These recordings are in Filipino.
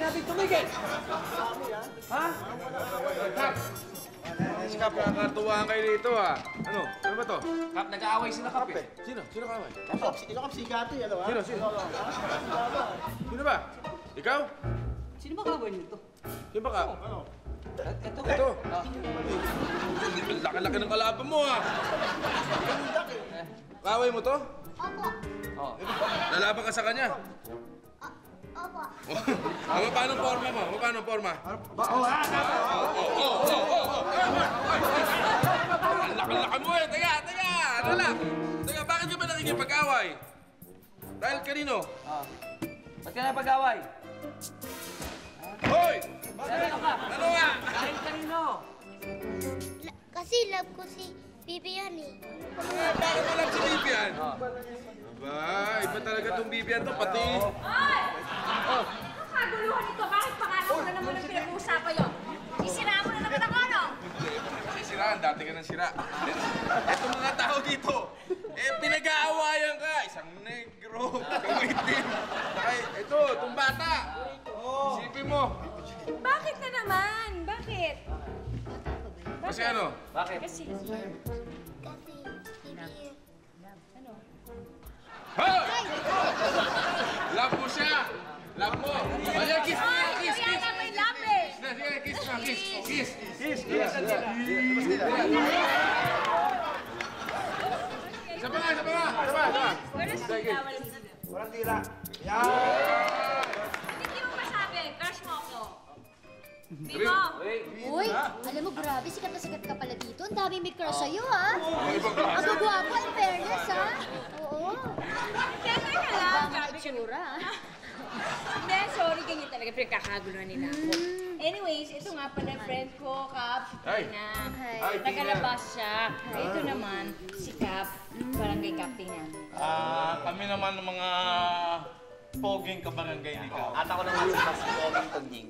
natin tumigil! Ha? Kap! Kap, nakakatuwa kayo dito ah. Ano? Ano ba to? Kap, nag-aaway sila, Kap eh. Sino? Sino kaaway? Ito kap sigati, ano ha? Sino? Sino ba? Ikaw? Sino ba kaaway nito? Sino ba ka? Ito. Ito. Laki-laki ng kalaban mo ah. Kaaway mo to? Opo. Oh. Lalaban ka sa kanya? Opo. Paano forma mo? Paano forma? Ang laki-laki mo eh! Teka! Ano lang? Teka, bakit ka ba nakikipag-away? Dahil kanino? Ba't ka napag-away? Hoy! Ano ka? Ano nga? Dahil kanino? Kasi love ko si Bibian eh. Bakit mo lang si Bibian? Aba, iba talaga tong Bibian to, pati... Ay! Nakaguluhan ito. Bakit pangalan mo na naman ang pinag-uusapan yun? Isiraan mo na naman ako, no? Kasi siraan, dati ka ng sira. Etong mga tao dito, pinag-aawayan ka. Isang negro, kawitin. Ito, itong bata. Isipin mo. Bakit na naman? Bakit? Kasi ano? Bakit? Kasi... Kasi Bibian. Ano? Hoy! Love mo siya! Love mo! Ayan, kiss! Ay, Kiss! ikaw yata may love eh! Sige, kiss na! Kiss! Isa pa nga! Wala sa tila, wala sa tila. Walang tira. Hindi mo masabi, crush mo ako. Bimo! Uy, alam mo, grabe, sikat na sikat ka pala dito. Ang daming may crush sa'yo, ha? Ibang klase. Ang gwapo, in fairness, ha? Oo. Siyempre ka lang, Ang grabe ka. itsura, ha? Hindi, sorry, ganyan talaga. Pinagkakaguluhan nila ako. Anyways, ito nga pala, friend ko, Kap, si Tina. Hi. Tagalabas siya. Ito naman, si Kap, barangay captain namin. Kami naman ng mga poging kabarangay ni Kao. At ako naman si Mas Poging Tunding.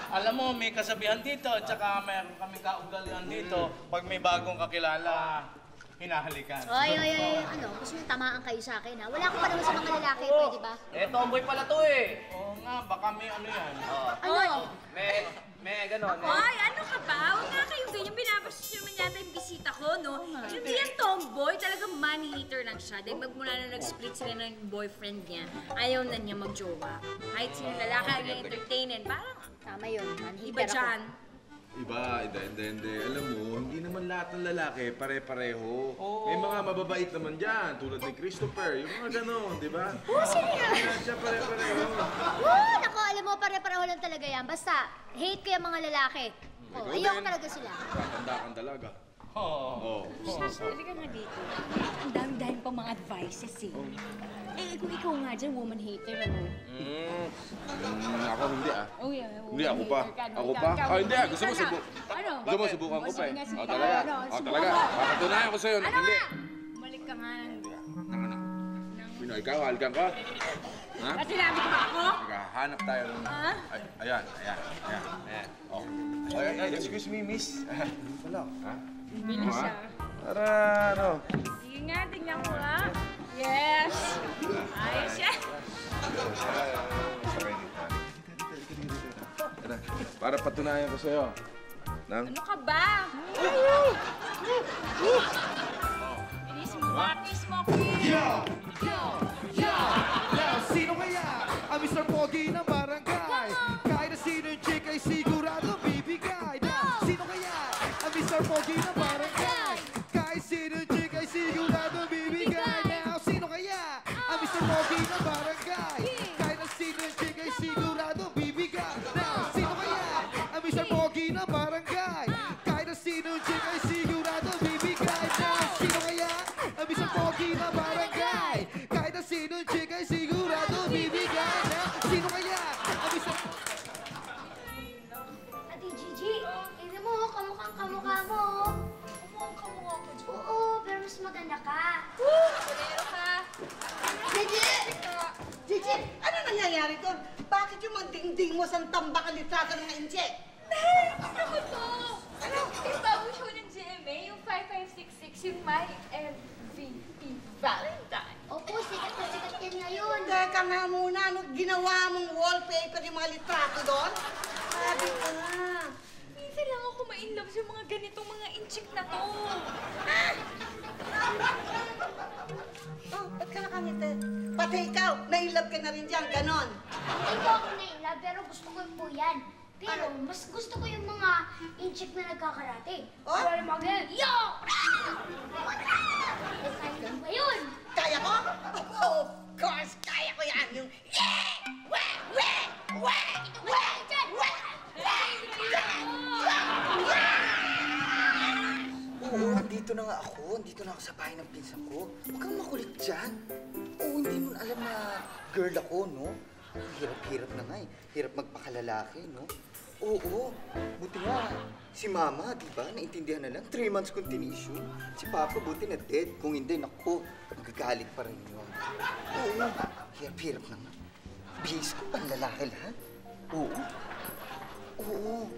Alam mo, may kasabihan dito, tsaka meron kami kaugalian dito. Pag may bagong kakilala, hinahalikan. Oy, ano, gusto nyo tamaan kayo sa akin, ha? Wala ko pa naman sa mga lalaki, pwede ba? Eh, tomboy pala to eh. Oo nga, baka may ano yan. Ano? May ganon eh. Ay, ano ka ba? Huwag nga kayong ganyan. Binabastos naman yata yung bisita ko, no? Hindi yan tomboy. Talagang money-hater lang siya. Dahil magmula na nag-split sila ng boyfriend niya, ayaw na niya magjowa. Kahit sino lalaki ang entertainin. Parang Tama yun, man. iba dyan. Iba, hindi. Alam mo, hindi naman lahat ng lalaki pare-pareho. May mga mababait naman dyan, tulad ni Christopher. Yung mga ganon, di ba? Oh, sino yan? Hindi siya pare-pareho. Oh, naku, alam mo, pare-pareho lang talaga yan. Basta, hate ko yung mga lalaki. Oh, Ikaw ayoko din. talaga sila. Tatanda kang talaga. Oo. Shas, halika nga dito. Ang dami-dami pang mga advices eh. Eh, kung ikaw nga dyan, woman hater, ano? Ako hindi ah. Oh, yeah. Hindi, ako pa. Ako pa? Hindi, gusto mo Ano? Gusto mo subukan ko pa eh. Sige nga, sige. Talaga. Ano, Talaga. Papatunayan ko sa'yo na Ano hindi. nga? Balik ka nga ng... Pino, ikaw, halikan ka. Ha? At sinabi ko ba ako? Naghahanap tayo ng... Ha? Ayan. Oh. Ay, excuse me, miss. Wala. Ha? Bilis siya. Para ano? Sige nga, tingnan mo nga. Yes! Ayos siya. Para patunayan ko sa'yo. Nang... Ano ka ba? Bilis mo, bilis mo, Queen! Yo! Sino kaya ang Mr. Pogi ng barangay? Kahit na sino yung chick ay sigurado bibigay na. Sino kaya ang Mr. Pogi ng barangay? Kahit sino yung chick ay sigurado bibigay na. Sino kaya ang Mr. Pogi ng barangay? Kahit na sino yung chick ay sigurado bibigay na. Sino kaya ang Mr. Pogi ng barangay? Kahit na sino yung chick ay sigurado bibigay na. Sino kaya ang Mr. Pogi ng barangay? Kahit na sino yung chick ay sigurado bibigay na. Sino kaya ang Mr. Ate Gigi, tingnan mo, kamukhang kamukha mo. Kumukhang kamukha ko dyan. Oo, pero mas maganda ka. Kulero ka. Gigi! Gigi, ano nangyayari doon? Bakit yung mga dingding mo sa tambakan ni Trasa ng inche? Ano ko to? Ano? Yung bagong show ng GMA, yung 5566, yung My Happy Valentine. Opo, sikat na sikat yan ngayon. Teka nga muna, ano ginawa mong wallpaper yung mga litrato doon? Sabi ko nga. Minsan lang ako ma-inlove sa mga ganitong mga inchik na to. Oh, ba't ka nakangiti? Pati ikaw, nailove ka na rin dyan, ganon. Hindi po ako na pero gusto ko po yan. Pero mas gusto ko yung mga incheck na nagkakarate. Oh? Pero yung mga ganyan, yo! Kaya ba yun? Kaya ko? Of course, kaya ko yan. Yung yeah! Wah! Wah! Wah! Wah! Wah! Oo, andito na nga ako. Andito na ako sa bahay ng pinsan ko. Huwag kang makulit dyan. Oo, hindi mo alam na girl ako, no? Hirap-hirap na nga eh. Hirap magpakalalaki, no? Oo, buti nga. Si Mama, di ba? Naintindihan na lang. 3 months kong tinisyo. Si Papa, buti na dead. Kung hindi, naku, magagalit pa rin yun. Oo, hirap-hirap na nga. Bihis ko, panlalaki lahat. Oo. Oo.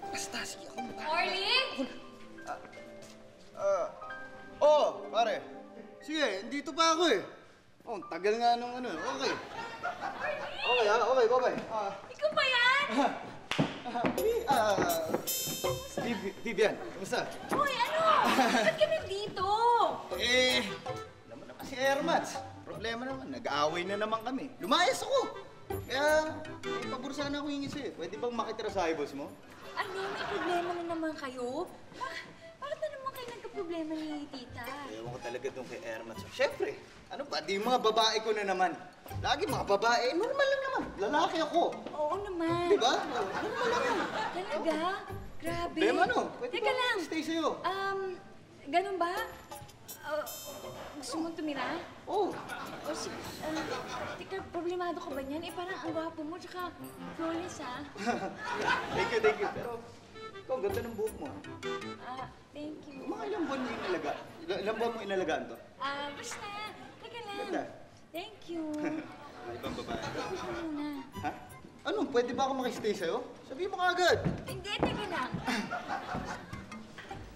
Basta, sige ako mag- Orly? pare. Sige, dito pa ako eh. Oh, tagal nga nung ano. Okay. Okay, okay, bye-bye. Ikaw ba yan? Vivian, kamusta? Hoy, ano? Ba't ka nandito? Alam mo naman si Ermats. Problema naman, nag-aaway na naman kami. Lumayas ako. Kaya, may pabor sana ako hingi sa'yo. Pwede bang makitira sa eyeballs mo? Ano, may problema na naman kayo? Bakit na naman kayo nagka-problema ni tita? Ewan ko talaga doon kay Ermats. Siyempre, ano ba, di mga babae ko na naman. Lagi mga babae, normal lang naman. Lalaki ako. Oo naman. Di ba? Normal lang yan. Talaga? Grabe. Bema, ano? Pwede Teka ba lang. stay sa'yo? Ganun ba? Gusto mo tumira? Oo. O si... teka, problemado ka ba niyan? Eh, parang ang gwapo mo, tsaka flawless, ha? Thank you, thank you. Pero, ikaw, ganda ng buhok mo. Thank you. Mga ilang buwan mo inalaga? Ilang buwan mo inalagaan to? Basta. Teka lang. Ganda. Thank you. Ibang babae. Ikaw muna. Ha? Ano? Pwede ba ako makistay sa'yo? Sabihin mo kaagad. Hindi, teka lang.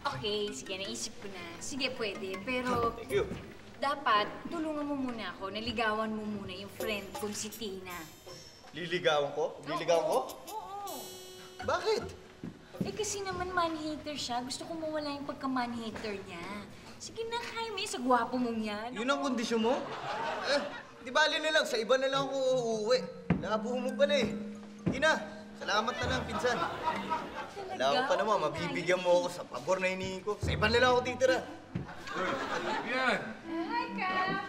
Okay, sige, naisip ko na. Sige, pwede. Pero Thank you. dapat tulungan mo muna ako. Naligawan mo muna yung friend kong si Tina. Liligawan ko? Liligawan ko? Oo. Bakit? Eh kasi naman man-hater siya. Gusto ko mawala yung pagka-man-hater niya. Sige na, Jaime. Sa gwapo mong yan. Yun ang kondisyon mo? Di bali na lang. Sa iba na lang ako uuwi. Labo mo pala eh. Hindi na. Salamat na lang, pinsan. Wala ko pa naman. Mabibigyan mo ako sa pabor na hinihingi ko. Sa iba na lang ako titira. Yan! Hi, Cap!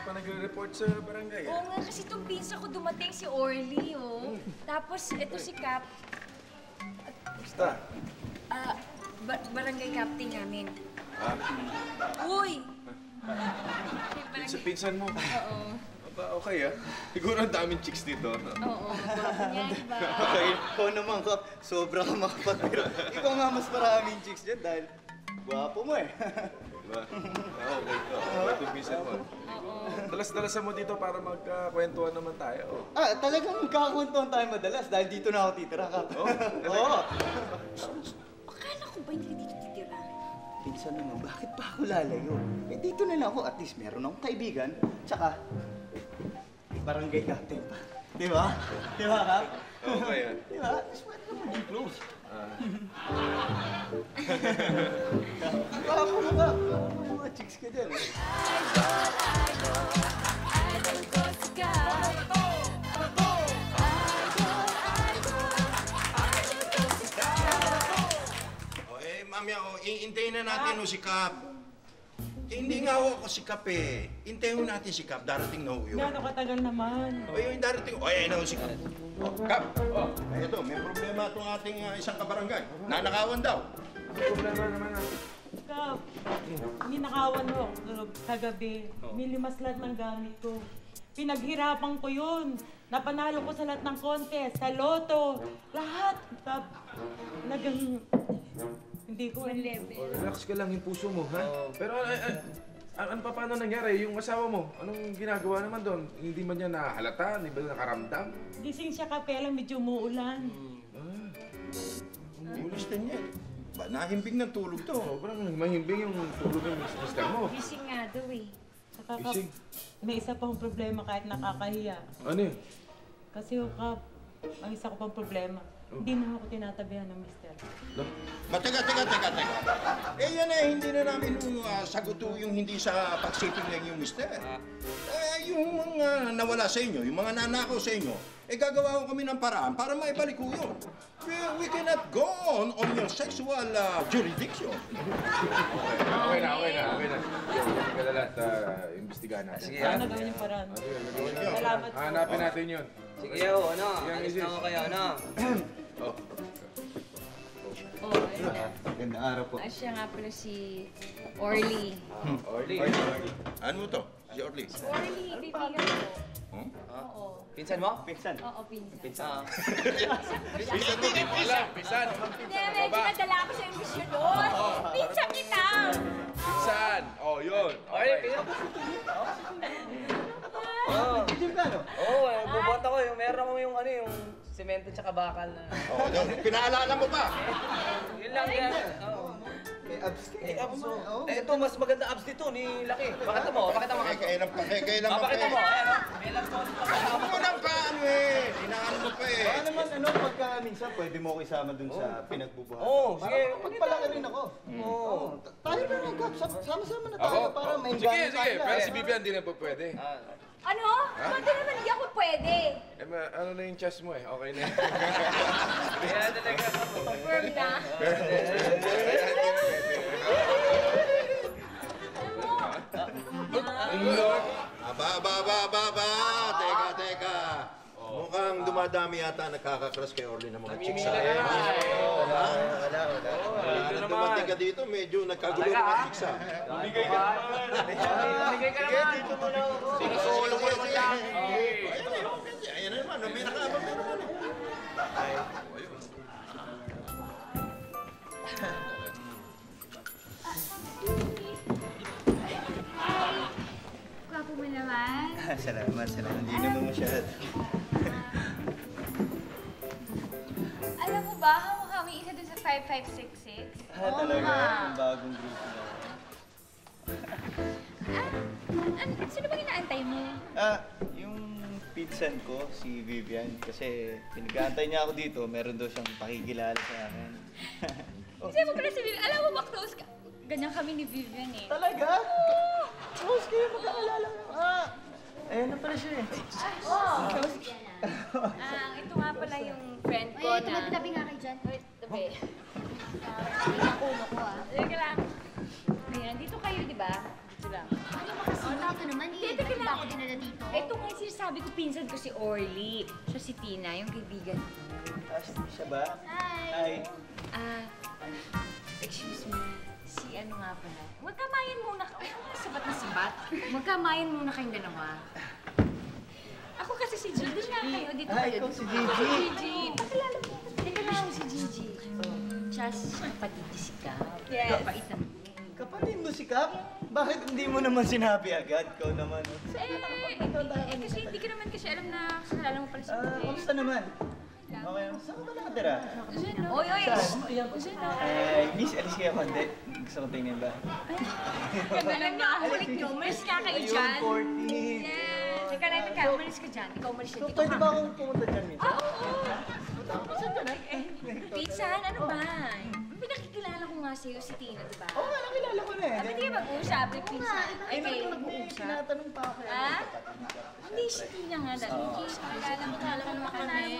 Pa nagre-report sa barangay. Oo nga, kasi itong pinsa ko dumating si Orly, oh. Tapos, ito si Cap. Basta. Barangay captain namin. Uy! Pinsan mo. Oo. Aba, okay ah. Siguro ang daming chicks dito. Oo, gwapo niya, di ba? Okay, ikaw naman ka. Sobra ka makapatira. Ikaw nga mas maraming chicks dyan dahil gwapo mo eh. Diba? Okay to. Okay to pinsan mo. Dalas-dalasan mo dito para magkakwentuhan naman tayo. Talagang magkakwentuhan tayo madalas dahil dito na ako titira ka. Oo. Akala ko ba hindi ka dito titira? Pinsan naman, bakit pa ako lalayo? Eh dito na lang ako, at least meron akong kaibigan. Tsaka, barangay captain pa. Di ba? Di ba, Kap? Okay ah. Di ba? At least pwede ka maging close. Baka mo na ba? Mga chicks ka dyan. Mami, iintayin na natin si Kap. Hindi nga ako si Kap eh. Hintayin natin si Kap. Darating na ho yun. Gano'ng katagal naman? Yung darating. Ayun na ho si Kap. Kap! Ito, may problema itong ating isang kabarangay. Nanakawan daw. Problema naman ah. Kap, ninakawan mo kagabi. Nilimaslat ng gamit ko. Pinaghirapan ko yun. Napanalo ko sa lahat ng contest, sa loto, lahat. Kap, talagang hindi ko Relax ka lang yung puso mo, ha? Pero ano pa paano nangyari? Yung asawa mo, anong ginagawa naman doon? Hindi man niya nahalata? Hindi ba nakaramdam? gising siya kapela, medyo umuulan. Ulis din yan. Ba, nahimbing ng tulog to. Sobrang mahimbing yung tulog ng mister mo. Gising nga daw eh. Saka, Gising. may isa pang problema kahit nakakahiya. Ano yun? Kasi yung Kap, ang isa ko pang problema, hindi na ako tinatabihan ng mister. Ba, teka. Eh yan hindi na namin saguto yung hindi sa pagsiping lang yung mister. Yung mga nawala sa inyo, yung mga nanakaw sa inyo, gagawa ko kami ng paraan para maibalik ko yun. We cannot go on your sexual jurisdiction. Okay na. Kalala at imbestigahan natin. Sige, Sana gawin yung paraan. Salamat po. Hanapin natin yun. Sige, ano? Yan, Alis Isis. na ako kayo, ano? Ganda araw po. Siya nga pala si Orly. Orly. Ano mo to? Si Orly? Orly, kaibigan ko. Oo. Pinsan mo? Pinsan. Oo, pinsan. Pinsan. Pisan mo, di mo alam. Pisan. Hindi, medyo nadala ako sa imbisyon doon. Pinsan kita! Pisan. Oh, yun. Orly, kayo? Oo. Bubota ko. Meron mo yung semento tsaka bakal na. Oh, pinaalala mo pa? Yun lang yan. May abs ka. Eh, abs. Ito, mas maganda abs dito ni Laki. Pakita mo. Kailan Pakita mo. Ayan, may lang po. Ano mo nang kaano Inaano mo pa Baka naman pagka minsan pwede mo ko isama dun sa pinagbubuhat. Oo, sige. Magpalaki rin ako. Oo. Tayo na lang, Kap. Sama-sama na tayo para may Sige. Pero si Vivian di na po pwede. Ano? Pwede naman, hindi ako pwede. Ano na yung chest mo eh? Okay na. Kaya talaga. Confirm na. Teka. Mukhang dumadami yata nakaka-crush kay Orly ng mga chicks. Wala. Dumating ka dito, medyo nagkagulo ng mga chicks. Bumigay ka naman. Dito mo lang ako. Sinusulong mo naman lang. Ayan na naman, may nakaabang na naman. Gwapo mo naman. Salamat. Hindi naman masyado. Alam mo ba, hawak kami isa dun sa 5566? Talaga, yung bagong grupo na. Sino ba inaantay mo? Yung pinsan ko, si Vivian, kasi pinag-aantay niya ako dito, meron daw siyang pakikilala sa akin. Kasi mo pala si Vivian. Alam mo ba, close ka? Ganyan kami ni Vivian eh. Talaga? Close kayo, magkakilala kayo. Ayan na pala siya eh. Close ka. Ito nga pala yung friend ko Ay, na... tabi nga kayo dyan. Wait, tabi. Ang ulo ko Teka lang. Ayan, dito kayo, di ba? Dito lang. Ano ba kasi dito naman eh? Teka Bakit lang. ba ako dinala dito? Ito nga yung sinasabi ko, pinsan ko si Orly. Siya si Tina, yung kaibigan ko. Siya ba? Hi. Excuse me. Si ano nga pala. Magkamayan muna ka. Sabat na sabat. Magkamayan muna kayong dalawa. Ako kasi si Gigi. Dito nga kayo. Dito kayo. Ikaw si Gigi. Si Gigi. Pakilala mo. Teka lang si Gigi. Siya si kapatid ni si Kap. Yes. Kapait na. Kapatid mo si Kap? Bakit hindi mo naman sinabi agad? Ikaw naman. Kasi hindi ko naman kasi alam na kakilala mo pala si Kap. Kamusta naman? Okay, saan ka ba nakatira? Oy! Miss, alis kayo konti. Gusto ko tingnan ba? Ganda lang niya. Ang kulit niyo. Umalis ka kayo dyan. Ayun, 14. Yes! Teka lang, umalis ka dyan. Ikaw umalis ka So, dito. pwede ba akong pumunta dyan minsan? Oo! Saan ka na? Pinsan, ano ba? Pinakikilala ko nga sa'yo si Tina, di ba? Oo nga, nakilala ko na eh. Ba't di ka mag-uusap, Pinsan? Ay, kayo Hindi, mag-uusap. tinatanong pa ako. Hindi, si Tina nga dati. Kilala mo naman kami.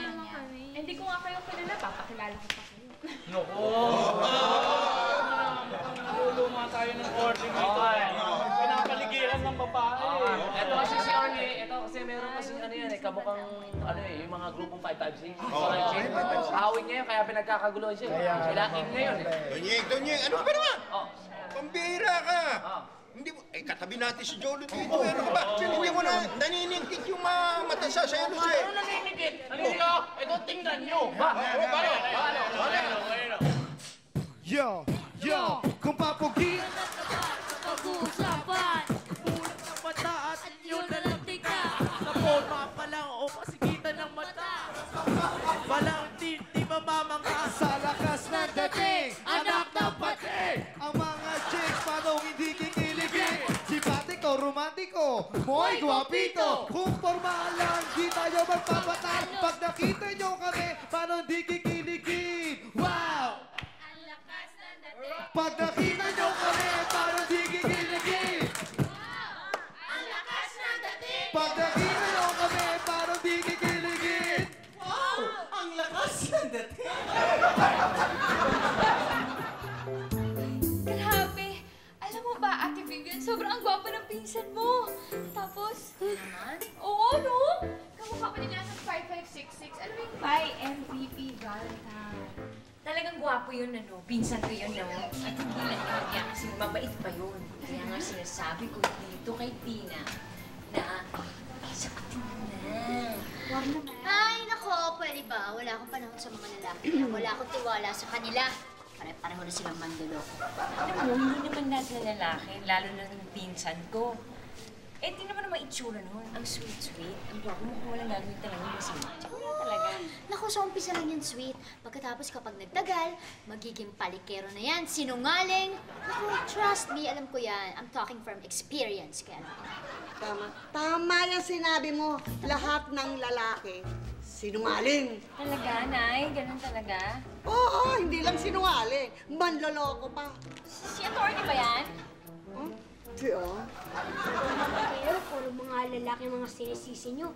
Hindi ko nga kayo kilala, papakilala ko pa kayo. Ulo nga tayo ng ording dito. Pinapaligiran ng babae. Ito kasi si Orly, ito kasi meron kasi kamukhang yung mga grupong 556. Awin niya yun, kaya pinagkakaguluhan siya. Kailangan na yun eh. Donyeng, ano ka ba naman? Pambira ka! Hindi mo, katabi natin si Jolo dito. Ano ka ba? Hindi mo na naniningkit yung mga mata sa selos eh. Ano naninigit? Halika ka! Ito, tingnan nyo! Paano? Yo, kung papugi, Pag-uusapan, kulang ng mata at yun na lang tika. Sa forma pa lang o pasigitan ng mata. Walang di mamamangka. sa lakas ng dating, anak ko, mo'y guwapito. Kung formal lang, di tayo magpapatan. Pag nakita nyo kami, paano di kikiligin? Wow! Ang lakas ng dating. Pag nakita nyo kami, paano di kikiligin? Ang lakas ng dating. Pag nakita nyo kami, paano di kikiligin? Wow! Ang lakas ng dating. Grabe! Alam mo ba, Ate Vivian, sobrang gwapo ng pinsan mo. Tapos, oo, no? Kamukha pa nila sa 5566. Ano yung by MVP Valentine? Talagang gwapo yun, ano? Pinsan ko yun, no? At hindi lang yun niya kasi mabait pa yun. Kaya nga sinasabi ko dito kay Tina na sagutin mo na. Huwag naman. Ay, nako, pwede ba? Wala akong panahon sa mga lalaki na wala akong tiwala sa kanila. Pare-pareho na silang manduloko. Alam mo, hindi naman lahat na lalaki, lalo na ng pinsan ko. Eh, di naman naman itsura nun. Ang sweet-sweet. Ang gwapo mo kung walang gagawin talaga masama. Tsaka wala talaga. Naku, sa umpisa lang yan sweet. Pagkatapos kapag nagtagal, magiging palikero na yan, sinungaling. Naku, trust me, alam ko yan. I'm talking from experience, kaya alam ko. Tama. Tama yung sinabi mo. Lahat ng lalaki, sinungaling. Talaga, Nay? Ganun talaga? Oo, hindi lang sinungaling. Manloloko pa. Si attorney ba yan? Diyo? Pero puro mga lalaki mga sinisisi nyo.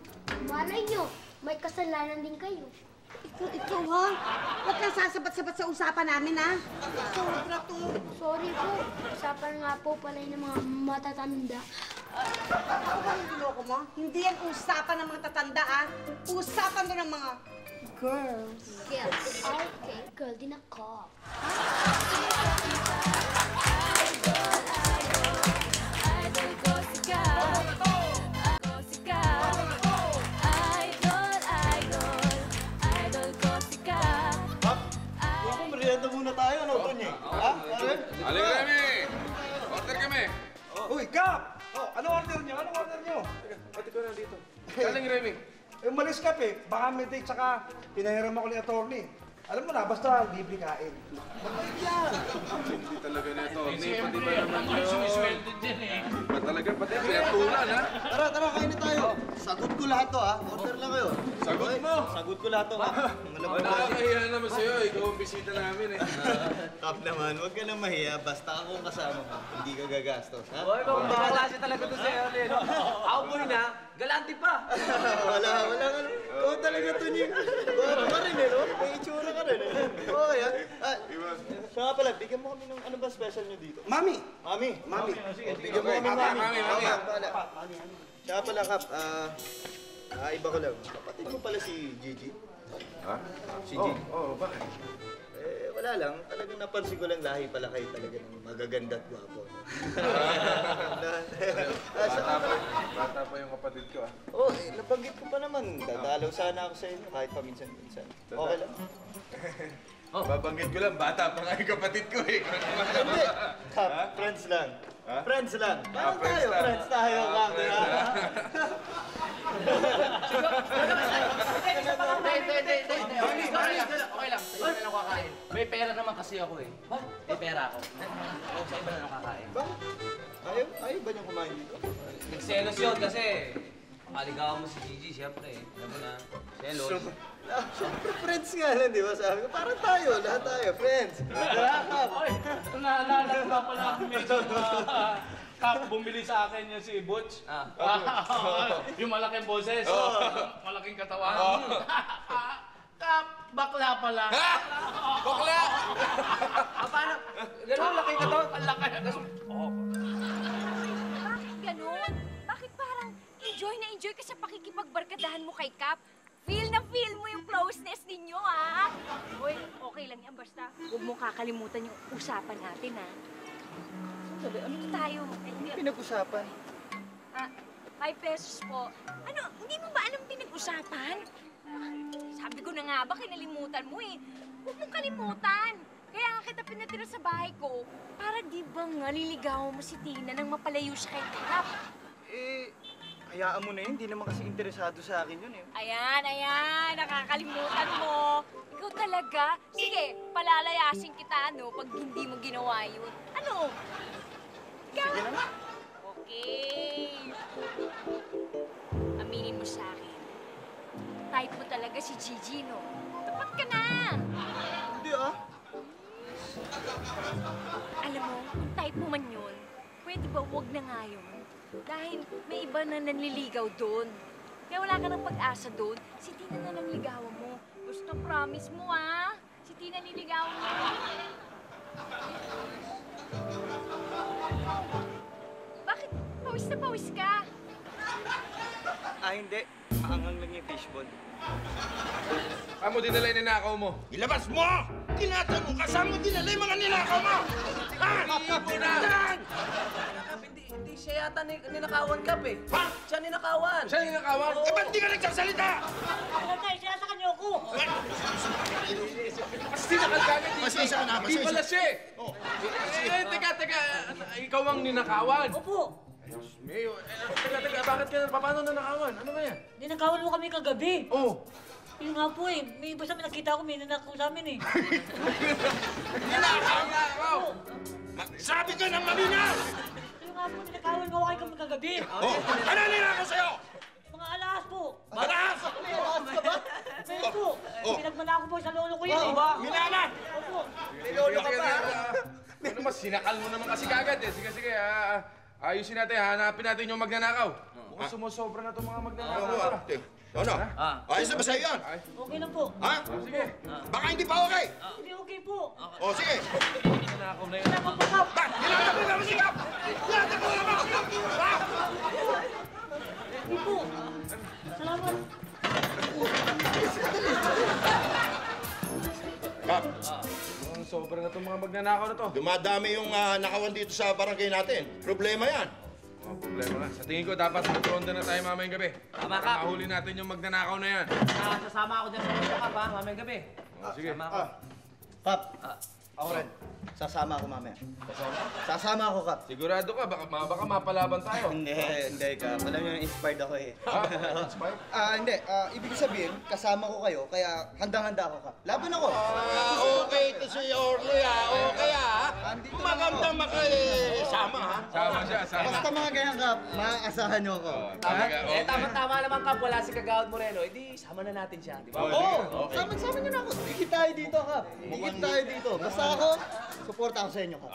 Malay nyo, may kasalanan din kayo. Ikaw ha? Huwag kang sasabat-sabat sa usapan namin ha? Sobra to. Sorry po, usapan nga po pala ng mga matatanda. Ako ba yung loko mo? Hindi yan usapan ng mga tatanda ha? Usapan to ng mga girls. Girls. Okay, girl din ako. Idol ko si Gab. Ako si Gab. Idol, idol. Idol ko si Gab. Kung ako, merienda muna tayo, ano, Tony? Ha? Aren? Halika kami! Order kami! Uy, Kap! Oh, ano order nyo? Ano order nyo? Pati ko na dito. Kaling Remy. Eh, umalis ka, eh. Baka may date, tsaka pinahiram ako ni attorney. Alam mo na, basta libre kain. Hindi talaga na ito. Pati ba naman Ako yung sumisweldo dyan eh. Ba talaga? Pati pinatulan, ha? Tara, kain na tayo. Sagot ko lahat to, ha? Order lang kayo. Sagot mo! Sagot ko lahat to, ha? Nakakahiya naman sa'yo. Ikaw ang bisita namin, eh. Kap naman, huwag ka nang mahiya. Basta ako ang kasama mo. Hindi ka gagastos, ha? Hoy, kung bakalasi talaga to sa'yo, no? Ako po na, galante pa. wala ka. Oo talaga, Tony. Bago ka rin, eh, no? May itsura ka rin, eh. Okay, ha? Siya nga pala, bigyan mo kami ng ano ba special nyo dito? Mami! Mami! Bigyan mo kami, Mami. Siya pala, Kap, iba ko lang. Kapatid mo pala si Gigi. Ha? Si Gigi. Oo, bakit? Eh, wala lang. Talagang napansin ko lang lahi pala kayo talaga ng magaganda at gwapo. Bata pa yung kapatid ko, ah. Oo, nabanggit ko pa naman. Dadalaw sana ako sa inyo kahit paminsan-minsan. Okay lang. Babanggit ko lang, bata pa nga yung kapatid ko, eh. Hindi. Kap, friends lang. Ha? Friends lang. Parang friends tayo. lang. Friends tayo, Kap. Hindi. Okay lang. Sa'yo na lang kakain. May pera naman kasi ako, eh. May pera ako. Oo, sa'yo na lang kakain. Bakit? Ayaw ba niyong kumain dito? Nagselos yun kasi maligawan mo si Gigi, siyempre. Alam mo na, selos. Siyempre, friends nga lang, di ba? Sabi ko, parang tayo, lahat tayo, friends. Tara, Kap. Oy, naalala ko nga pala medyo Kap, bumili sa akin yung si Butch. Yung malaking boses, malaking katawan. Kap, bakla pala. Bakla! Paano? Ganun, laki ka to. Ang laki. Bakit ganun? Bakit parang enjoy na enjoy ka sa pakikipagbarkadahan mo kay Kap? Feel na feel mo yung closeness ninyo, ha? Hoy, okay lang yan. Basta huwag mo kakalimutan yung usapan natin, ha? Ano to tayo? Pinag-usapan. 5 pesos po. Ano, hindi mo ba alam pinag-usapan? Sabi ko na nga ba, kinalimutan mo eh. Huwag mong kalimutan. Kaya nga kita pinatira sa bahay ko para di ba nga liligawan mo si Tina nang mapalayo siya kay Kap. Eh, hayaan mo na yun. Hindi naman kasi interesado sa akin yun, eh. Ayan, nakakalimutan mo. Ikaw talaga. Sige, palalayasin kita, no, pag hindi mo ginawa yun. Ano? Sige na nga. Okay. type mo talaga si Gigi, no? Tapat ka na! Hindi ah. Alam mo, kung type mo man yun, pwede ba wag na nga yun? Dahil may iba na nanliligaw doon. Kaya wala ka ng pag-asa doon, si Tina na lang ligawan mo. Basta promise mo, ah! Si Tina niligawan mo. Bakit? Pawis na pawis ka. Ah, hindi. Maangang lang yung fishball. Saan mo dinala yung ninakaw mo? Ilabas mo! Tinatanong ka, saan mo dinala yung mga ninakaw mo? Ha? Ibo na! Hindi siya yata ninakawan, Kap, eh. Ha? Siya ninakawan. Siya ninakawan? Eh, ba't di ka nagsasalita? Alam tayo, sila sa kanyo ko. Mas tinakal ka agad. Pasensya na, Hindi pasensya. pala siya. Oh. Teka. Ikaw ang ninakawan. Opo. Mayo, teka, bakit ka, paano nanakawan? Ano ba yan? Ninakawan mo kami kagabi. Oh. Yun nga po eh. May iba sa amin nakita ko, may nanakaw sa amin eh. Ninakaw! Sabi ka ng malinaw! Yun nga po, ninakawan mo kami kagabi. Oh, ano ninakaw sa'yo? Mga alahas po. Malas! May alas ka ba? Meron po. Oh. Pinagmalako po sa lolo ko yun eh. Minana! Opo. May lolo ka pa. Ano mas, sinakal mo naman kasi kagad eh. Sige, ayusin natin, hanapin natin yung magnanakaw. Mukhang sumusobra na itong mga magnanakaw. Ano? Ayos na ba sa'yo yan? Okay lang po. Ha? Sige. Baka hindi pa okay? Hindi okay po. O, sige. Ninakaw na yun. Salamat po, Kap. Nilata mo naman sikap! Nilata mo naman! Ha? Hindi po. Salamat. Kap, Mukhang sobra na itong mga magnanakaw na to. dumadami yung nakawan dito sa barangay natin. Problema yan. Mga problema nga. Sa tingin ko, dapat magronda na tayo mamayang gabi. Tama, Para Kap. mahuli natin yung magnanakaw na yan. Sasama ako dyan sa mga Kap, ha? Mamayang gabi. Sige. Sama ako. Kap, ako rin. Sasama ako mamaya. Sasama ako, Kap. Sigurado ka, baka mapalaban tayo. Hindi, Kap. Alam niyo, inspired ako eh. Ha? Inspired? Hindi. Ibig sabihin, kasama ko kayo, kaya handang-handa ako, Kap. Laban ako. Okay ito si Orly okay Andito lang Magandang ako. makisama Sama siya, sama. Basta mga ganyan, Kap, maaasahan niyo ako. Talaga, okay. Tama naman, Kap. Wala si Kagawad Moreno. Eh, di, sama na natin siya, di ba? Oo! Sama niyo na ako. Ikit tayo dito, Kap. Ikit tayo dito. Basta ako, support ako sa inyo, Kap.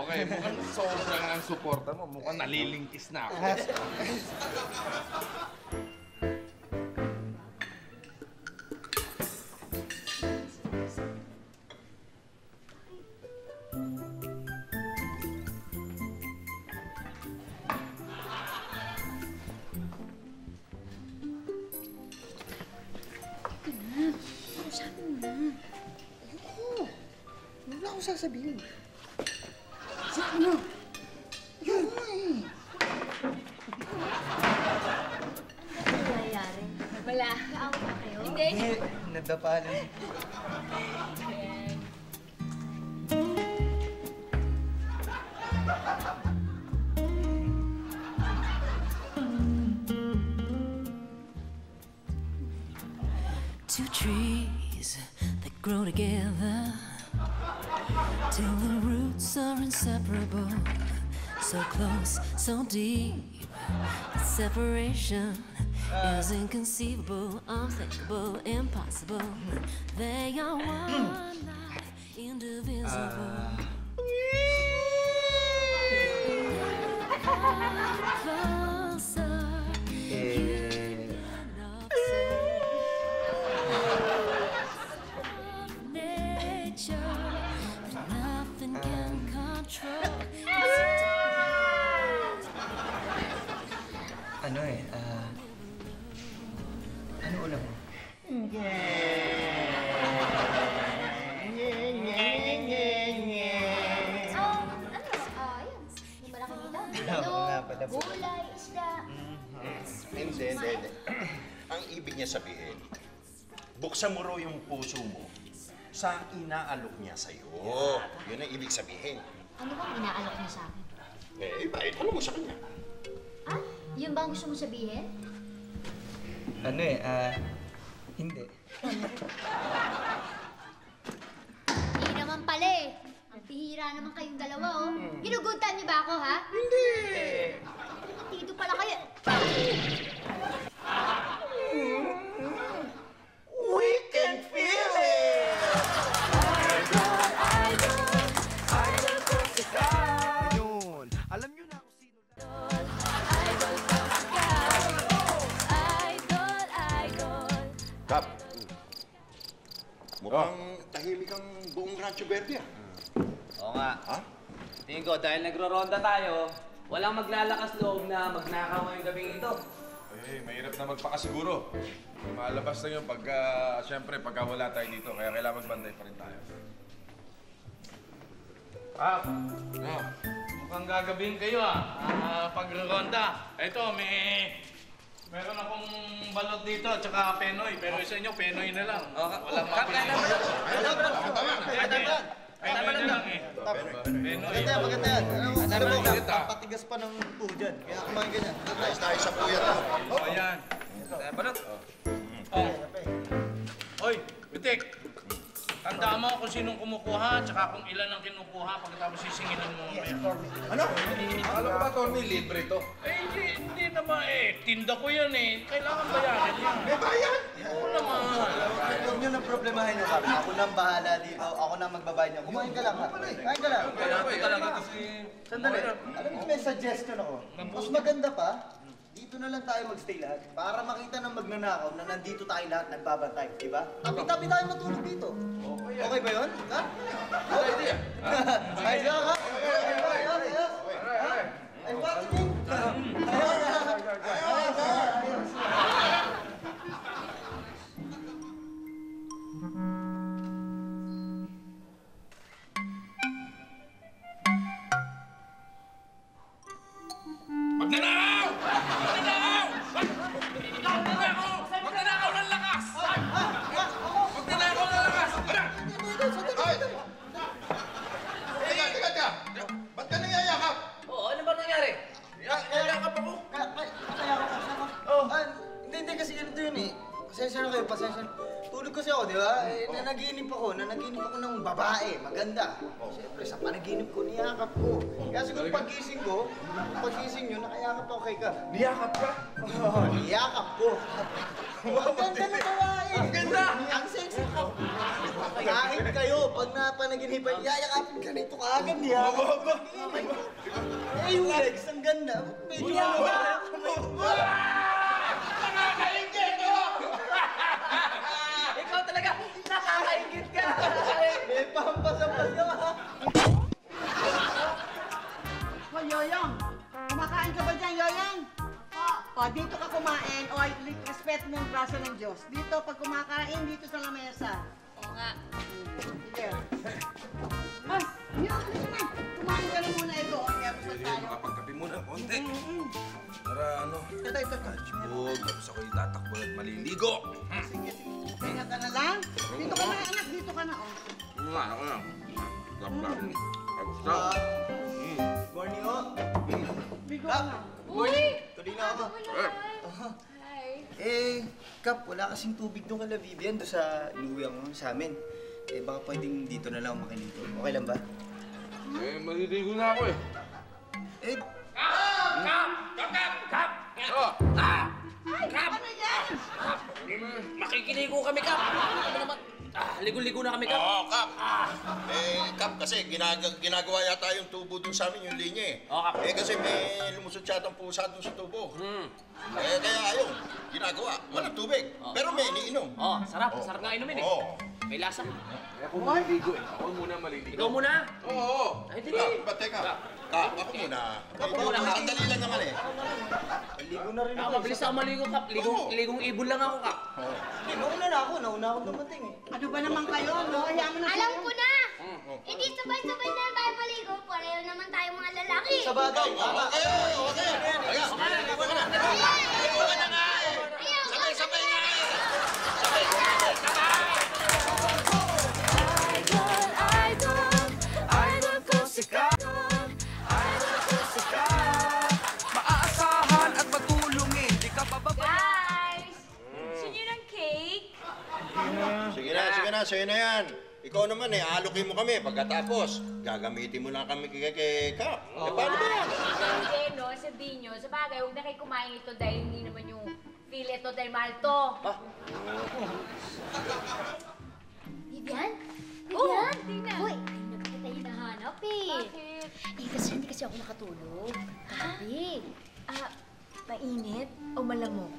Okay, mukhang sobrang ang suporta mo. Mukhang nalilingkis na ako. Sabi mo na. Ayoko. Wala akong sasabihin. Sige na. Ayoko nga eh. Ano nangyayari? Wala. Naawa ba kayo? Hindi. Nagdapalan. Two trees that grow together till the roots are inseparable. So close, so deep, the separation is inconceivable, unthinkable, impossible. They are one, not indivisible. Closer, you cannot nature, but nothing can control. Ano ulam mo? Ayan. Yung malaking dito. Gulay, isda. Hindi. Ang ibig niya sabihin, buksan mo raw yung puso mo sa inaalok niya sa'yo. Yun ang ibig sabihin. Ano bang inaalok niya sa akin? Bakit? Ano mo sa kanya? Ah? Yun ba ang gusto mo sabihin? Hindi. Hindi naman pala eh. Ang pihira naman kayong dalawa oh. Ginuguntan niyo ba ako ha? Hindi. Dito pala kayo. Mukhang tahimik ang buong Rancho Verde, ah. Oo nga. Ha? Tingin ko, dahil nagro-ronda tayo, walang maglalakas loob na magnakaw ngayong gabing ito. Eh, mahirap na magpakasiguro. Malabas na yun siyempre, pagka wala tayo dito. Kaya kailangan magbanday pa rin tayo. Mukhang gagabihin kayo pagre-ronda. Ito, meron akong balot dito, tsaka penoy. Pero sa inyo, penoy na lang. Walang mapili. Penoy na lang eh. Maganda yan. Alam mo, papatigas pa ng puho dyan. Kaya kumain ka dyan. Ayos tayo sa puya to. Ayan. Balot. Oy, Bitik. Tandaan mo kung sinong kumukuha, tsaka kung ilan ang kinukuha pagkatapos sisingilin mo mamaya. Ano? Akala ko ba, Tony, libre to? Eh, hindi naman eh. Tinda ko yan eh. Kailangan bayaran yan. May bayan! Oo naman. Huwag nyo nang problemahin nyo kami. Ako nang bahala dito. Ako nang magbabayad nyo. Kumain ka lang ha. Kain ka lang. Sandali. Alam mo, may suggestion ako. Mas maganda pa, dito na lang tayo magstay lahat para makita ng magnanakaw na nandito tayo lahat nagbabantay, di ba? Tabi-tabi tayo matulog dito. Okay ba yun? Ha? Okay, idea. Ayos ka, ha? Ay, bakit yun? Magnanakaw! Magnanakaw! Magnanakaw ng lakas! Magnanakaw ng lakas! Teka! Ba't ka nangyayakap? Oo, ano ba nangyari? Yayakap ako! Hindi kasi ganito yun eh. Pasensya na kayo, pasensya na. Tulog kasi ako, di ba? Nanaginip ako ng babae, maganda. Siyempre, sa panaginip ko, niyakap ko. Kaya siguro pagising nyo, nakayakap ako kay Kap. Niyakap ka? Oo, niyakap ko. Ang ganda ng babae. Ang ganda! Ang sexy ko. Kahit kayo, pag napanaginipan, yayakapin ganito ka agad niya. Eh, yung legs, ang ganda. Medyo Nakakaingit ko! Ikaw talaga, nakakaingit ka! May pampas-ampas ka ha? Hoy, Yoyong! Kumakain ka ba dyan, Yoyong? O, dito ka kumain. O, respect mo yung braso ng Diyos. Dito, pag kumakain, dito sa lamesa. Oo nga. Sige. Ay, Yoyong, kumain ka na muna ito. O, kaya pa tayo. Makapagkape muna konti. Para ano? Ito. Huwag, tapos ako itatakbo at maliligo. Sige. Kaya ka na lang. Dito ka na, anak. Dito ka na, o. Ano ko na? Laplang. Morning, oh. Bigo na. Morning. Tuloy na ako. Hi. Kap, wala kasing tubig doon kala Vivian doon sa inuwihan ko sa amin. Baka pwedeng dito na lang makilito. Okay lang ba? Maliligo na ako eh. Kap! Ano yan? Makikiligo kami, Kap! Ano naman? Ligo-ligo na kami, Kap! Oo, Kap. Kap, kasi ginagawa yata yung tubo dun sa amin, yung linya eh. Oo, Kap. Kasi may lumusot siyatang pusa dun sa tubo. Kaya ayun, ginagawa. Walang tubig. Pero may iniinom. Oo, sarap. Sarap nga inumin eh. Oo. May lasa. Ako maliligo eh. Ako muna maliligo. Ikaw muna? Oo. Ay, hindi. Teka. Kap, ako muna. Ako muna, Kap. Sandali lang naman eh. Ligo na rin Ako, mabilis ako maligo, Kap. Ligong ibon lang ako, Kap. Nauna ako dumating eh. Ano ba naman kayo, no? Hayaan mo na Alam ko na! Hindi sabay-sabay na tayo maligo. Pareho naman tayo mga lalaki. Sa bagay. Okay. Ayun ka na nga eh. Sabay-sabay nga eh. Idol ko si Kap. Maaasahan at matulungin, di ka bababa. Guys! Gusto niyo ng cake? Sige na, sa'yo na yan. Ikaw naman eh, alokin mo kami. Pagkatapos, gagamitin mo lang kami kay Kap. Paano ba yan? Hindi, no? Sabihin nyo, sa bagay, huwag na kayo kumain ito dahil hindi naman yung feel ito dahil mahal to. Vivian? Oh, Tina. Hoy, ay naku kita hinahanap eh. Bakit? Kasi hindi kasi ako nakatulog. Kagabi. Mainit o malamok?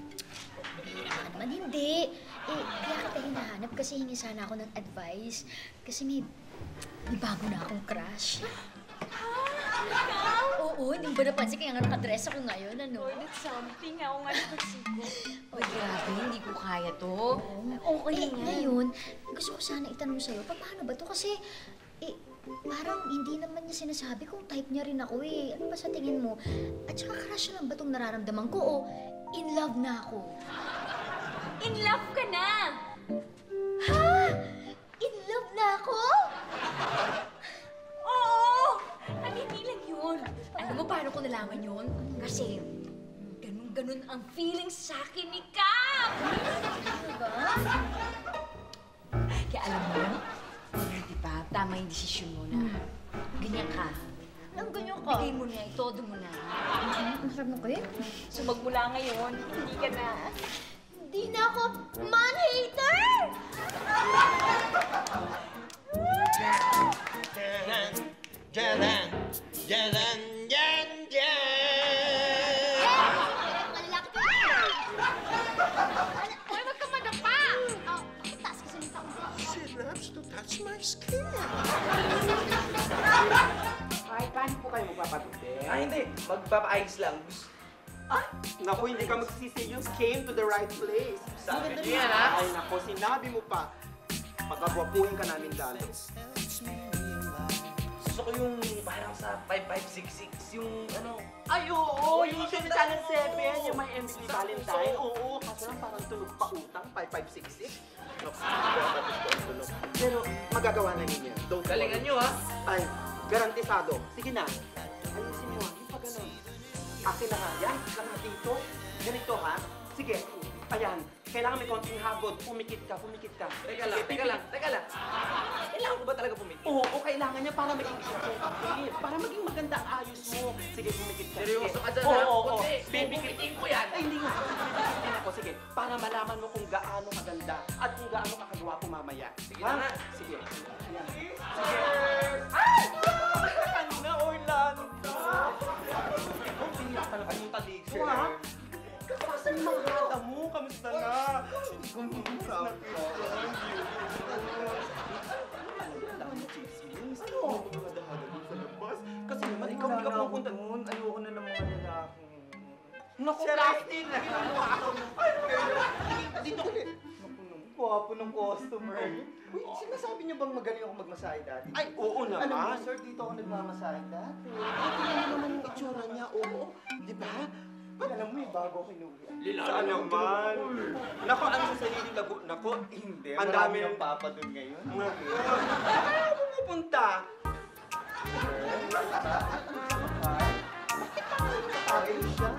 Baka naman hindi. Kaya kita hinahanap kasi hingi sana ako ng advice. Kasi may bago na akong crush. Oo, hindi ba napansin kaya nga nakadress ako ngayon, ano? That's something. Ako nga napansin ko. Uy, grabe, hindi ko kaya to. Okay nga. Ngayon, gusto ko sana itanong sa'yo, paano ba to? Kasi, parang hindi naman niya sinasabi kung type niya rin ako eh. Ano ba sa tingin mo? At saka crush lang ba itong nararamdaman ko o in love na ako? In love ka na! Ha? In love na ako? Oo! At hindi lang yun. Alam mo paano ko nalaman yun? Kasi ganun-ganun ang feelings sa akin ni Cap! Ano ba? Kaya alam mo, di ba, tama yung desisyon mo na ganyan ka. Anong ganyan ka? Bigay mo na, itodo mo na. Masarap mo kayo? So magmula ngayon, hindi ka na. Hindi na ako man-hater! Jalan, jalan, yan, yan. Malalaki ka na! Hoy, wag ka madapa! Taas kasi nito ako. She loves to touch my skin. Ay, paano po kayo magpapatute? Hindi. Magpapa-ayos lang. Naku, hindi ka magsisisi. You came to the right place. Sabi niyo yan, ha? Ay, naku, sinabi mo pa. Pagkagwapuhin ka namin dali. Gusto ko yung parang sa 5566, yung ano... Ay, oo! Yung show sa Channel 7, yung may Emily Valentine. Oo, kaso lang parang tunog pa utang, 5566. Pero magagawa na ninyo. Don't worry. Galingan nyo, ha? Ay, garantisado. Sige na. Ayusin mo, yung pa ganun. Akin na nga, yan. Lang dito. Ganito, ha? Sige. Ayan. Kailangan may konting habot. Pumikit ka, pumikit ka. Teka lang. Kailangan ko ba talaga pumikit? Oo, kailangan niya para maging effective. Para maging maganda ang ayos mo. Sige, pumikit ka. Seryoso ka dyan, Oo, ha? oo. Kundi, bubukitin ko yan. Ay, hindi nga. Pumikit ako, sige. Para malaman mo kung gaano kaganda at kung gaano kakagawa ko mamaya. Sige na nga. Sige. Ayan. Sige. Ay! Kanina, Orlando. Oh, piniyak talaga yung taligso, ha? Kapasan yung mga hata mo. Kamusta na? Kamusta na? Kasi naman, ikaw hindi ka pupunta. Ayoko na ng mga lalaki. Naku, plastic! Ginawa ako. Dito ka. Gwapo ng customer. Uy, sinasabi niyo bang magaling ako magmasahe dati? Ay, oo naman. Alam mo, sir, dito ako nagmamasahe dati. Tingnan mo naman yung itsura niya, oo. Di ba? Alam mo, bago ako inuwi. Saan naman? Naku, ano sa sarili lago? Naku, Hindi, ang marami dami ng papa doon ngayon. Saan ako pupunta? Bakit pa kayo nakatagay siya?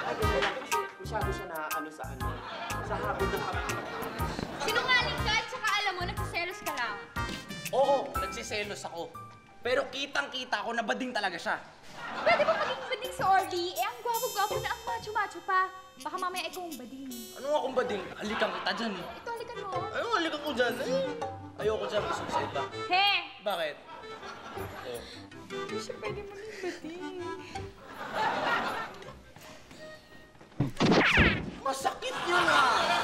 Ay, ganyan lang kasi masyado siya na sa habit ng kapit. Sinungaling ka at saka alam mo, nagsiselos ka lang. Oo, nagsiselos ako. Pero kitang-kita ko na bading talaga siya. Pwede ba maging bading si Orly? Ang gwapo-gwapo na ang macho-macho pa. Baka mamaya ikaw ang bading. Ano nga kung bading? Halikan kita dyan eh. Ito, halikan mo. Ano halikan ko dyan? Ayoko dyan, gusto ko sa iba. He! Bakit? Hindi siya pwede maging bading. Masakit yun ah!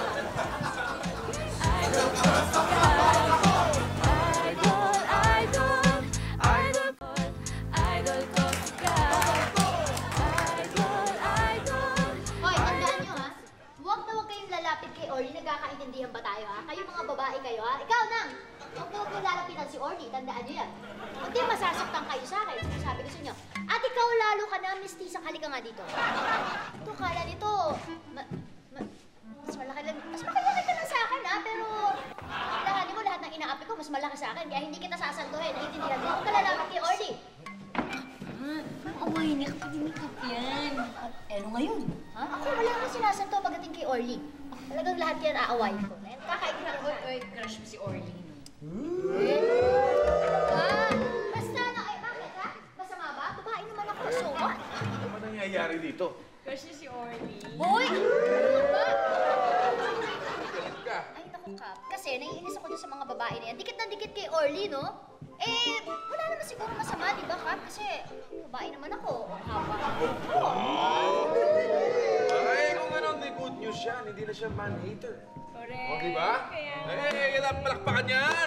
Nagkakaintindihan ba tayo, ha? Kayo mga babae kayo, ha? Ikaw, Nang! Huwag na huwag mo lalapitan si Orly. Tandaan niyo yan. Hindi, masasaktan kayo sa akin. Sabi ko sa inyo. At ikaw lalo ka na, Miss halika nga dito. Ito, kala nito. Mas malaki ka na sa akin, ha? Pero, lahanin mo lahat ng inaapi ko, mas malaki sa akin. Kaya hindi kita sasantuhin. Naiintindihan mo? Huwag ka lalapit kay Orly. Away na kapag makeup yan. Ano ngayon? Ha? Ako wala akong sinasanto pagdating kay Orly. Talagang lahat yan aawayin ko. Kakaignan ko. Oy, crush mo si Orly. Basta na, ay bakit ha? Masama ba? Babae naman ako, so what? Ano ba nangyayari dito? Crush niya si Orly. Hoy! Ano ba? Ka. Ay, naku Kap. Kasi naiinis ako dun sa mga babae na yan. Dikit na dikit kay Orly, no? Eh, wala naman siguro masama, di ba, Kap? Kasi babae naman ako. Haba. Ay, kung ano, may good news yan. Hindi na siya man-hater. Siyempre. Di ba? Eh, kailangan palakpakan yan!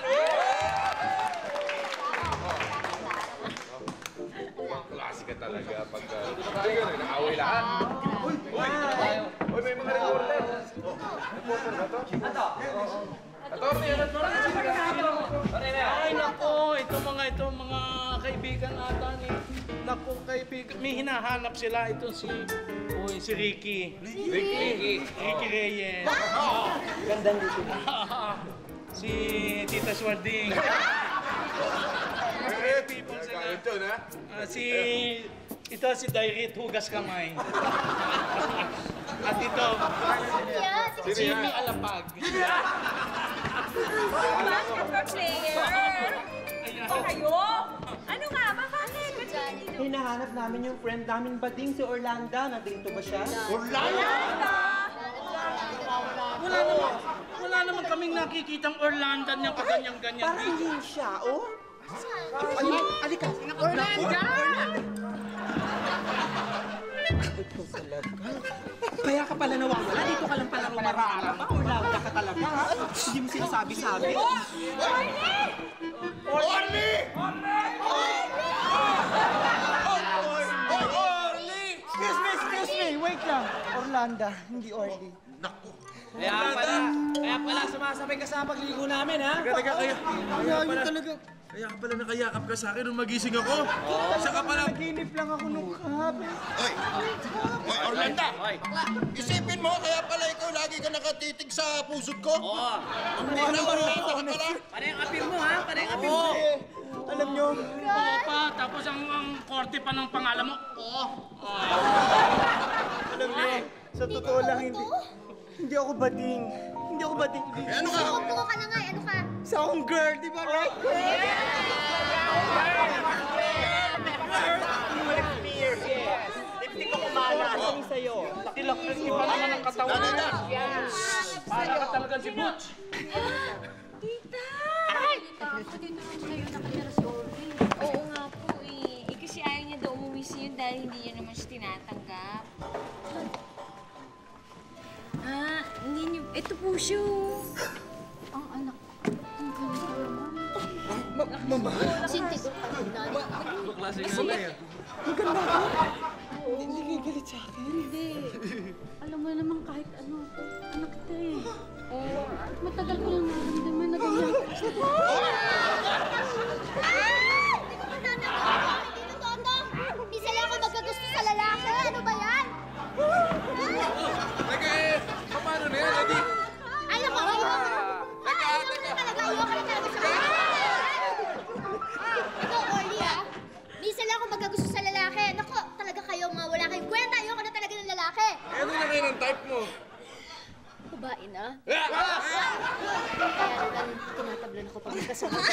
Klase ka talaga pag... nakaaway lahat. Uy, may mga reporter. Reporter ba to? Ay, nako, ito mga kaibigan ata ni... Nako, kaibigan, may hinahanap sila. Ito si Ricky. Ricky Reyes. Gandang dito. Si Tita Swarding. People sila. Ito si Dairit Hugas Kamay. At ito, si Jimmy Alapag. Basketball player! Ito kayo? Ano nga ba? Bakit? Hinahanap namin yung friend namin bading si Orlando. Nandito ba siya? Wala naman kaming nakikitang Orlando niya kaganyan-ganyan. Parang yun siya, oh. Alika. Orlando! Kaya ka pala nawawala. Dito ka lang pala rumaraara pa. Orlando ka talaga, ha? Hindi mo sinasabi-sabi. Orly! Excuse me. Wait lang. Orlando, hindi Orly. Kaya pala sumasabay ka sa pagligo namin, ha? Kaya ka pala nakayakap ka sa akin nung magising ako. Saka pala... Naginip lang ako nung kahapon. Oy, Orlando! Isipin mo, kaya pala ikaw lagi ka nakatitig sa pusod ko? Oo. Ano ba Orlando ka pala? Panay ang apil mo, ha? Panay ang apil mo. Alam nyo, Oo pa, tapos ang korte pa ng pangalan mo. alam nyo, sa totoo lang hindi ako bading. Hindi ako bading. Ano ka? Upo ka na nga, ano ka? Sa akong girl, di ba? Right? Lipstick ko kumana. Ano sa'yo? Laki-laki pa naman ang katawan. Para ka talaga si Butch. Tita! Ako dito naman kayo nakatira si Orly. Oo nga po eh. Kasi ayaw niya daw umuwi sa yun dahil hindi niya naman siya tinatanggap. Hindi niyo... Ito po siya. Ang anak. Ang ganda naman. Mama? Sinti ko. Maganda ka? Hindi kayo galit sa akin? Hindi. Alam mo naman kahit ano, anak kita eh. Matagal ko lang naramdaman na ganyan. Hindi ko matatagal. Hindi totoo to. Isa lang ako magkagusto sa lalaki. Ano ba yan? Teka paano na yan? Ay, naku, ayoko. Ayoko na talaga sa ikaw, Orly, ah. Minsan lang ako magkagusto sa lalaki. Naku, talaga kayo mga wala kayong kwenta. Ayoko na talaga ng lalaki. Ano na kayo ng type mo? Babae na. Kaya naman, tinatablan ako pag kasama ko.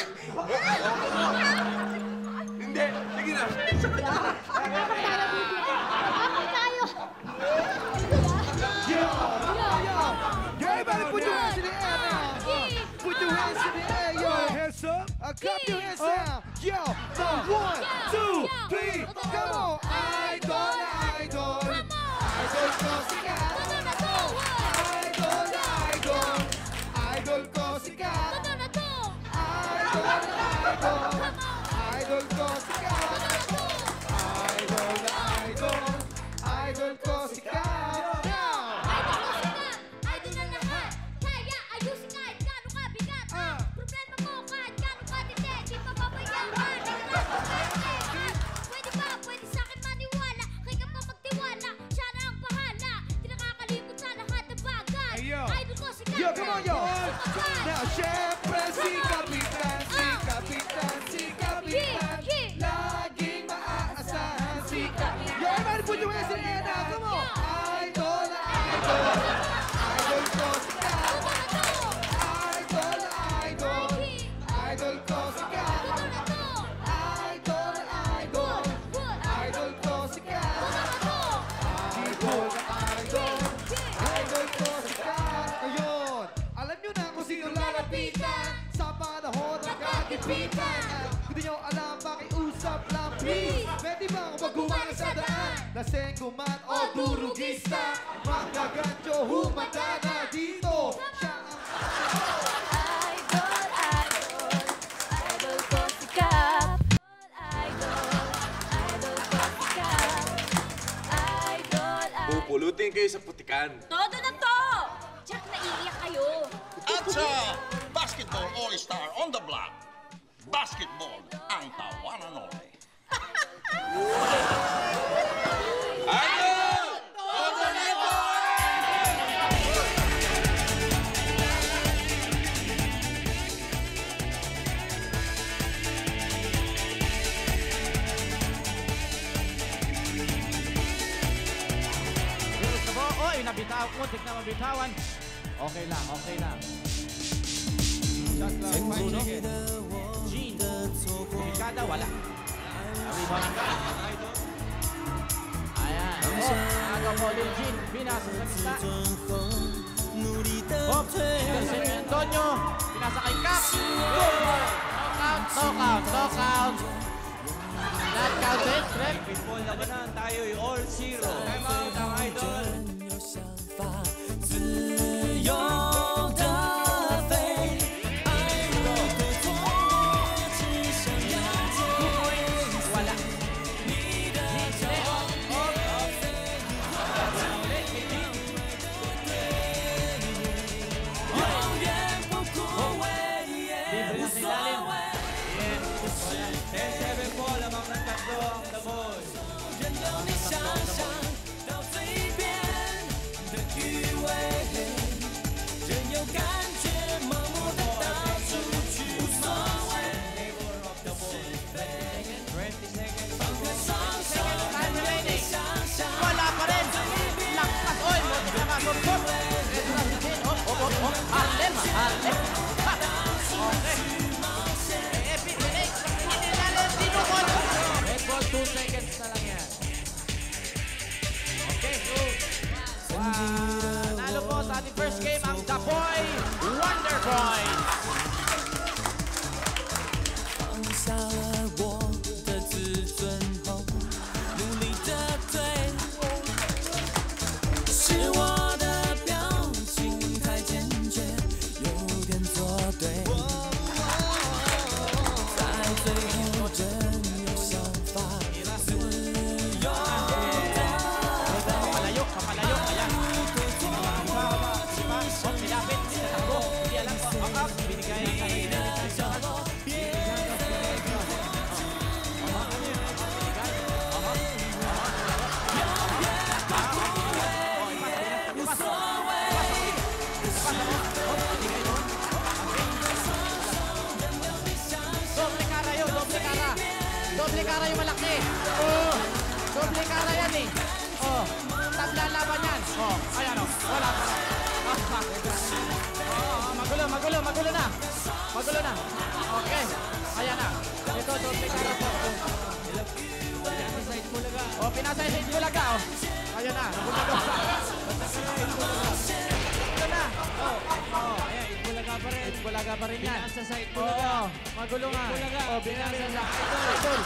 Hindi! Sige na! Bakit tayo? Everybody put your hands in the air now. Put your hands in the air, yo. Hands up. Clap your hands down. Yo, so 1, 2, 3, come on. Idol. Idol ko sikat. Idol ko sikat. Idol ko sikat. Idol ko sikat. Idol na lahat. Kaya ayusin kahit gaano ka bigat. Problema mo kahit gaano ka tete. Di pa papayaman. Pwede sa akin maniwala. Kaya ka pa magtiwala. Siya na ang bahala. Di nakakalimot sa lahat ng bagay. Idol ko sikat. Yo, come on, yo. Now, syempre si Kapitan. Laging maaasahan si Kapitan. Yo, everybody put your hands in the air now. Come on. Idol. Idol ko sikat. Idol ko sikat. Idol ko sikat. Idol ko sikat. Ngayon, alam nyo na kung sino lalapitan sa panahon ng kagipitan. Kung di nyo alam, pakiusap lang please. Pwede ba ako magumana sa daan? Laseng guman o durugista. Magagancho, humanda na dito. Siya ang kayo sa putikan. Todo na to! Jack, naiiyak kayo. At sa Basketball All-Star on the block, basketball ang tawanan ole. Idol! Todo nito! Oy, nabitaw ko, tignan na mabitawan. Okay lang, okay lang. Shot clock, 5 seconds. Jean, Mikada, wala. Rebound ka. Ayan. Agaw mo din, Jean. Pinasa sa pista. Hop, Anderson Antonio. Pinasa kay Cap. No count, no count. Not counted, Trep. Baseball labanan, tayo'y all zero. Time out ang idol. 自由的飞，爱我的痛，我只想要追。你的骄傲飞永远不枯萎，也无所谓。10-7 po, lamang ng tatlo ang The Boys. 任由你想象到嘴边。余味，任由感觉盲目的到处去，无所谓。放开双手，任由你想象。Wala pa rin. Lakas. Oy, buti ka masumpot. Retro na si Jean. Harlem. Harlem. Okay. Pinik. Inilalim. Tinukol. Red ball, 2 seconds na lang yan. Okay, so. Nanalo po sa ating first game ang The Boy Wonder Boys. 放下了我的自尊后，努力的对，是我的表情太坚决，有点作对，在最后真有想法，自由的Papalayo, papalayo. Ayan. Sinapit. Takbo. Hindi alam ko. Up. Binigay sa Doble cara yun, doble cara. Doble cara yung malaki. Oh, doble cara yan eh. Oh, tabla laban yan. Oh, ayan oh, wala pa rin. Magulo, magulo, magulo na. Magulo na. Okay, ayan na. Ito, doble cara po. Oh, pinasa yung Bulaga. Oh, ayan na. Bulaga pa. Ito na. Oh, ayan, Bulaga pa rin. Bulaga pa rin yan. Pinasa sa Bulaga. Magulo nga. Oh, binasa sa Idol.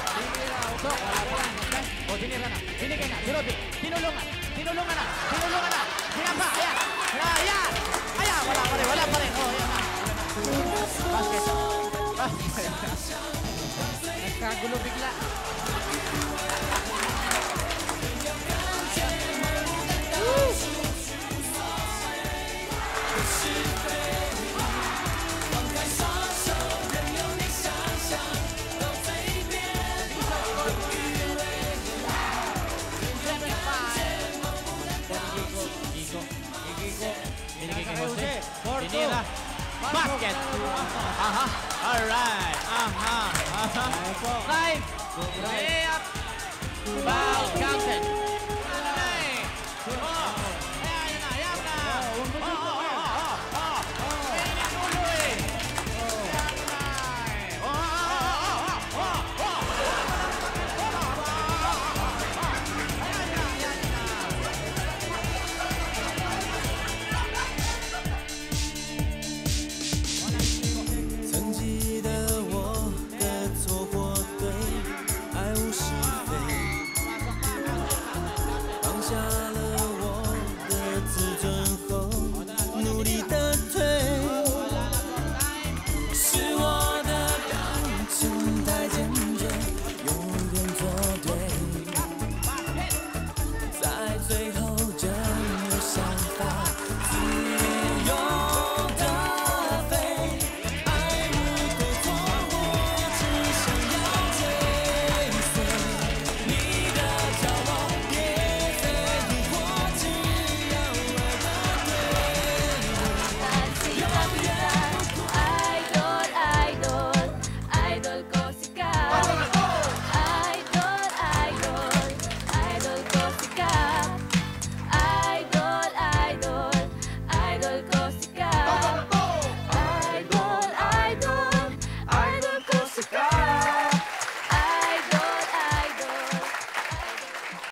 So, wala pa lang. O, dinira na. Binigay na. Si Robby. Tinulungan. Tinulungan na. Tinulungan na. Hinga pa. Ayan. Ayan. Ayan. Wala pa rin. Wala pa rin. O, ayan na. Basket. Basket. Nagkagulo bigla. Binira. Basket. Aha. Alright. Aha. Aha. Five. Layup. Foul. Counted.